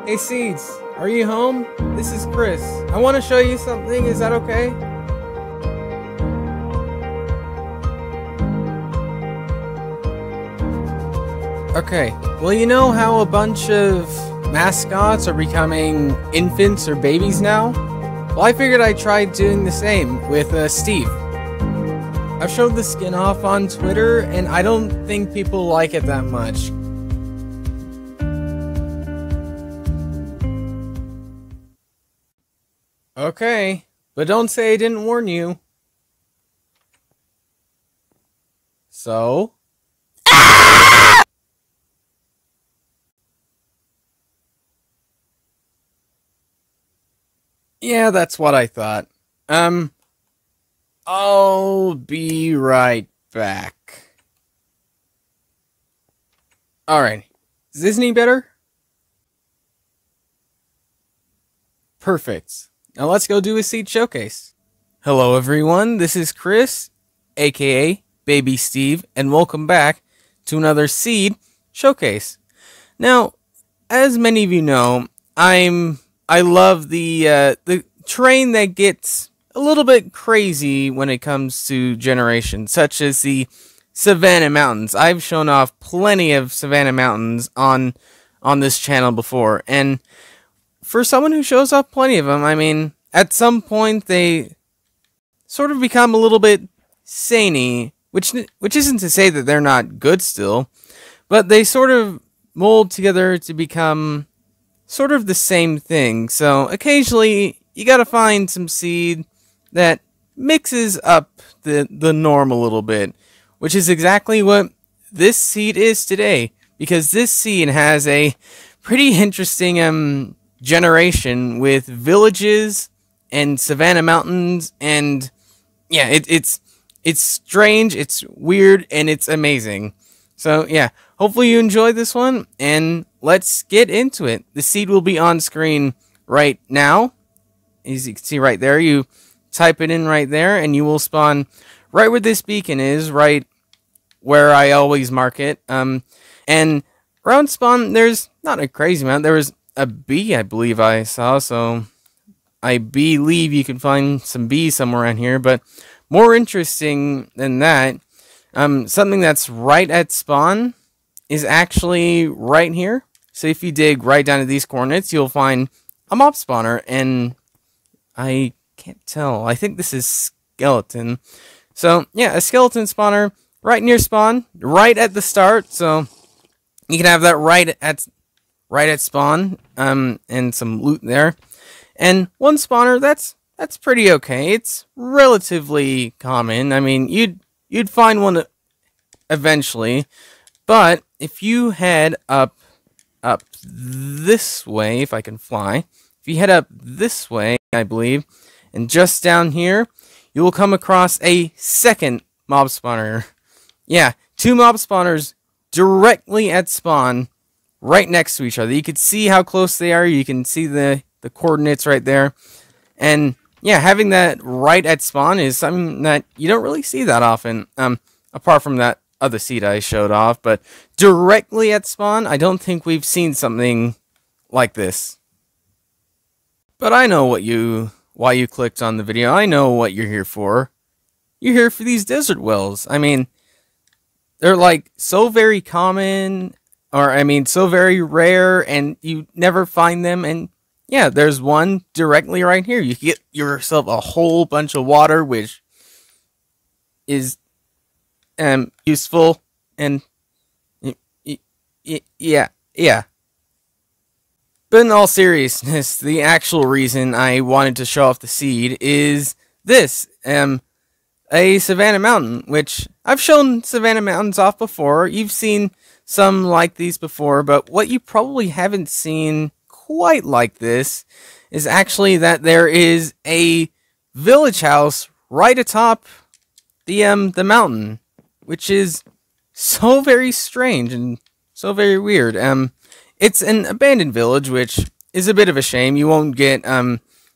Hey Seeds, are you home? This is Chris. I want to show you something, is that okay? Okay, well you know how a bunch of mascots are becoming infants or babies now? Well, I figured I'd try doing the same with Steve. I've showed the skin off on Twitter, and I don't think people like it that much. Okay, but don't say I didn't warn you. So? Yeah, that's what I thought. I'll be right back. Alright, is this any better? Perfect. Now let's go do a seed showcase. Hello everyone, this is Chris, aka Baby Steve, and welcome back to another seed showcase. Now, as many of you know, I love the terrain that gets a little bit crazy when it comes to generation, such as the Savannah Mountains. I've shown off plenty of Savannah Mountains on this channel before, and for someone who shows off plenty of them, I mean, at some point they sort of become a little bit samey, which isn't to say that they're not good still, but they sort of mold together to become sort of the same thing. So occasionally you gotta find some seed that mixes up the norm a little bit, which is exactly what this seed is today, because this seed has a pretty interesting generation with villages and Savannah Mountains, and yeah, it's strange, it's weird, and it's amazing. So yeah, hopefully you enjoyed this one, and let's get into it. The seed will be on screen right now. As you can see right there, you type it in right there, and you will spawn right where this beacon is, right where I always mark it. And around spawn, there's not a crazy amount. There was a bee, I believe I saw, so I believe you can find some bees somewhere around here. But more interesting than that, something that's right at spawn is actually right here. So if you dig right down to these coordinates, you'll find a mob spawner, and I can't tell. I think this is skeleton. So yeah, a skeleton spawner right near spawn, right at the start. So you can have that right at spawn, and some loot there. And one spawner that's pretty okay. It's relatively common. I mean, you'd find one eventually, but if you head up this way, if I can fly, if you head up this way, I believe, and just down here, you will come across a second mob spawner. Yeah, two mob spawners directly at spawn, right next to each other. You can see how close they are. You can see the coordinates right there. And yeah, having that right at spawn is something that you don't really see that often, apart from that other seed I showed off. But directly at spawn, I don't think we've seen something like this. But I know why you clicked on the video. I know what you're here for. You're here for these desert wells. I mean, they're like so very common, or I mean, so very rare, and you never find them. And yeah, there's one directly right here. You get yourself a whole bunch of water, which is useful, and yeah. But in all seriousness, the actual reason I wanted to show off the seed is this, a Savannah Mountain, which I've shown Savannah Mountains off before. You've seen some like these before, but what you probably haven't seen quite like this is actually that there is a village house right atop the mountain, which is so very strange and so very weird. It's an abandoned village, which is a bit of a shame. You won't get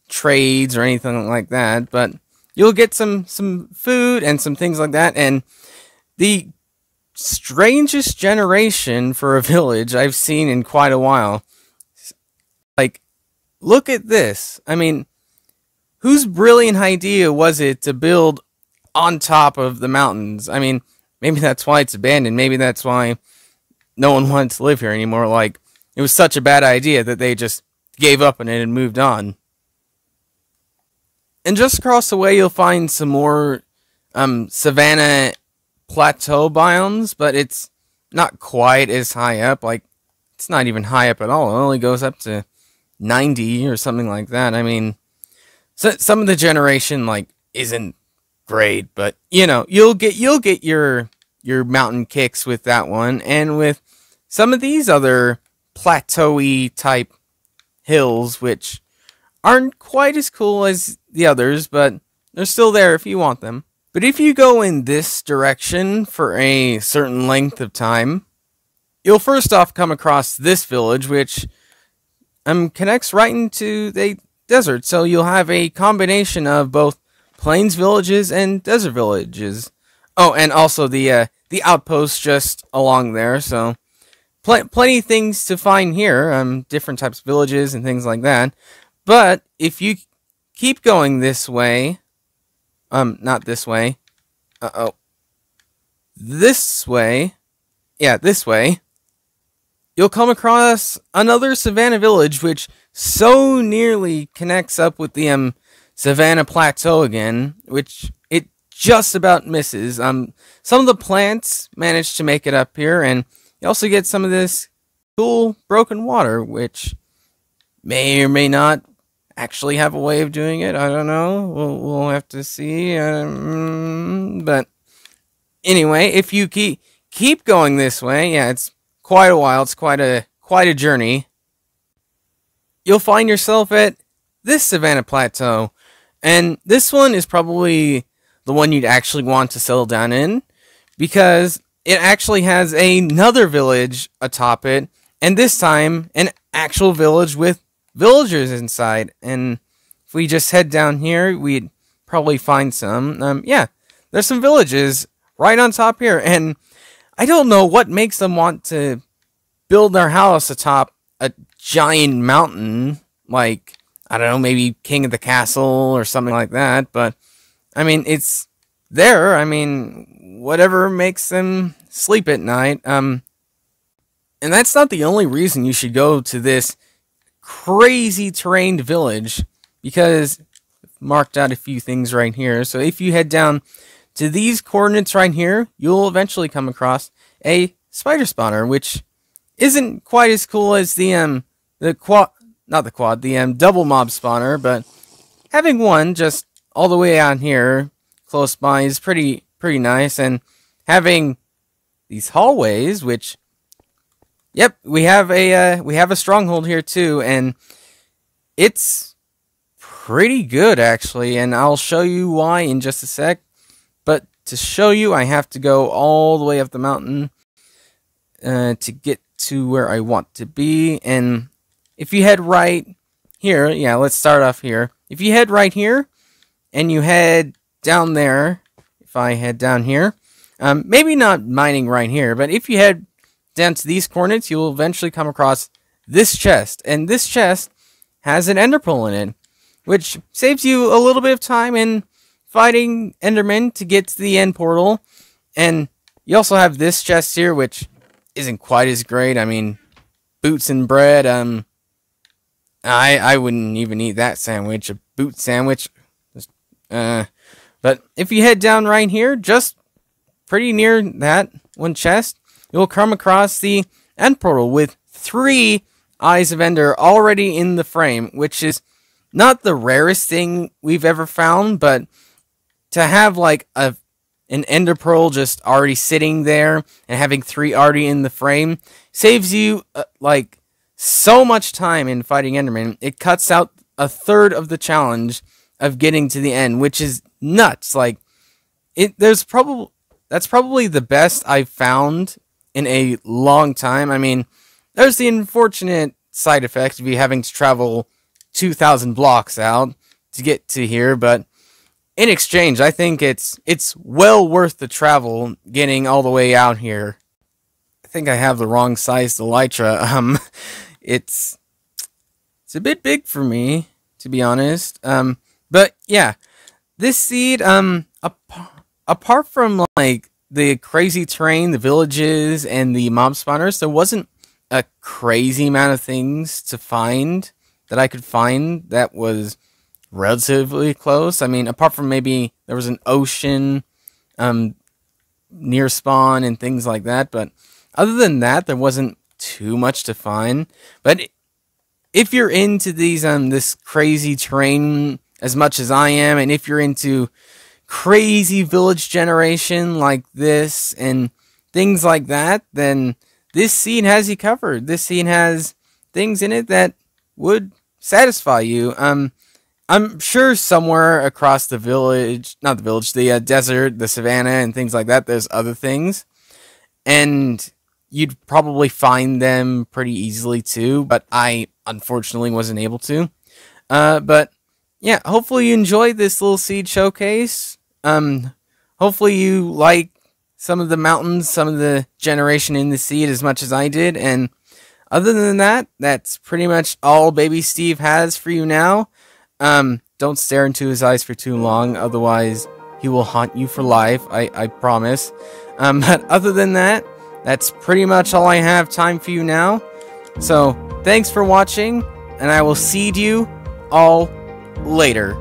trades or anything like that, but you'll get some food and some things like that. And the strangest generation for a village I've seen in quite a while. Like, look at this. I mean, whose brilliant idea was it to build on top of the mountains? I mean, maybe that's why it's abandoned. Maybe that's why no one wanted to live here anymore. Like, it was such a bad idea that they just gave up on it and moved on. And just across the way, you'll find some more savanna plateau biomes, but it's not quite as high up. Like, it's not even high up at all. It only goes up to 90 or something like that. I mean, so some of the generation like isn't great, but you know, you'll get your mountain kicks with that one, and with some of these other plateauy type hills, which aren't quite as cool as the others, but they're still there if you want them. But if you go in this direction for a certain length of time, you'll first off come across this village, which connects right into the desert. So you'll have a combination of both plains villages and desert villages. Oh, and also the outpost just along there. So plenty of things to find here. Different types of villages and things like that. But if you keep going this way, not this way. This way. Yeah, this way. You'll come across another Savannah village, which so nearly connects up with the Savannah Plateau again, which it just about misses. Some of the plants manage to make it up here, and you also get some of this cool broken water, which may or may not actually have a way of doing it. I don't know. We'll have to see. But anyway, if you keep going this way, yeah, it's quite a while. It's quite a journey. You'll find yourself at this Savannah Plateau, and this one is probably the one you'd actually want to settle down in, because it actually has another village atop it, and this time an actual village with villagers inside. And if we just head down here, we'd probably find some. Yeah, there's some villages right on top here, and I don't know what makes them want to build their house atop a giant mountain, like, I don't know, maybe King of the Castle or something like that, but, I mean, it's there. I mean, whatever makes them sleep at night. And that's not the only reason you should go to this crazy terrained village, because I've marked out a few things right here. So if you head down to these coordinates right here, you'll eventually come across a spider spawner, which isn't quite as cool as the double mob spawner, but having one just all the way out here close by is pretty nice. And having these hallways, which, yep, we have a stronghold here too, and it's pretty good actually, and I'll show you why in just a sec. But to show you, I have to go all the way up the mountain to get to where I want to be. And if you head right here, yeah, let's start off here. If you head right here and you head down there, if I head down here, maybe not mining right here, but if you head down to these coordinates, you will eventually come across this chest. And this chest has an ender pearl in it, which saves you a little bit of time in fighting endermen to get to the end portal. And you also have this chest here, which isn't quite as great. I mean, boots and bread. I wouldn't even eat that sandwich, a boot sandwich. But if you head down right here, just pretty near that one chest, you'll come across the end portal with 3 Eyes of Ender already in the frame, which is not the rarest thing we've ever found, but to have like an ender pearl just already sitting there and having 3 already in the frame saves you like so much time in fighting endermen. It cuts out a third of the challenge of getting to the end, which is nuts. Like, that's probably the best I've found in a long time. I mean, there's the unfortunate side effect of you having to travel 2,000 blocks out to get to here, but in exchange, I think it's well worth the travel getting all the way out here. I think I have the wrong sized elytra. It's It's a bit big for me, to be honest. But yeah, this seed, apart from like the crazy terrain, the villages, and the mob spawners, there wasn't a crazy amount of things to find that I could find that was relatively close. I mean, apart from maybe there was an ocean near spawn and things like that, but other than that, there wasn't too much to find. But if you're into these this crazy terrain as much as I am, and if you're into crazy village generation like this and things like that, then this scene has you covered. This scene has things in it that would satisfy you. I'm sure somewhere across the village, not the village, the desert, the savannah, and things like that, there's other things. And you'd probably find them pretty easily too, but I unfortunately wasn't able to. But yeah, hopefully you enjoyed this little seed showcase. Hopefully you like some of the mountains, some of the generation in the seed as much as I did. And other than that, that's pretty much all Baby Steve has for you now. Don't stare into his eyes for too long, otherwise he will haunt you for life, I promise. But other than that, that's pretty much all I have time for you now. So, thanks for watching, and I will see you all later.